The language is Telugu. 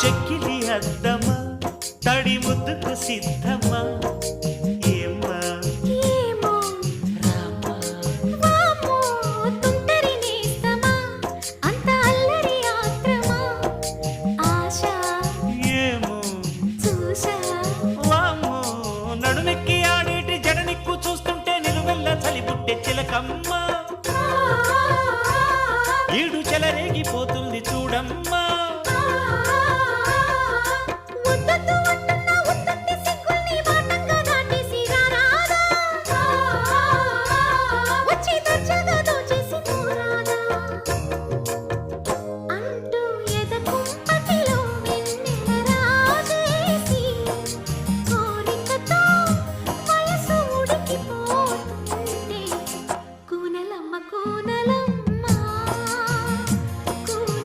చెక్కిలి అద్దమా తడి ముద్దుకు సిద్ధమా ఏమ్మా ఏమో రామా వామో తుంటరి నేస్తమా అంత అల్లరి ఆత్రమా ఆశ ఏమో చూశా వామ్మో నడుమెక్కి ఆడేటి జడనిక్కు చూస్తుంటే నిలువెల్ల చలిబుట్టే చిలకమ్మ ఈడు చెలరేగిపోతుంది చూడమ్మా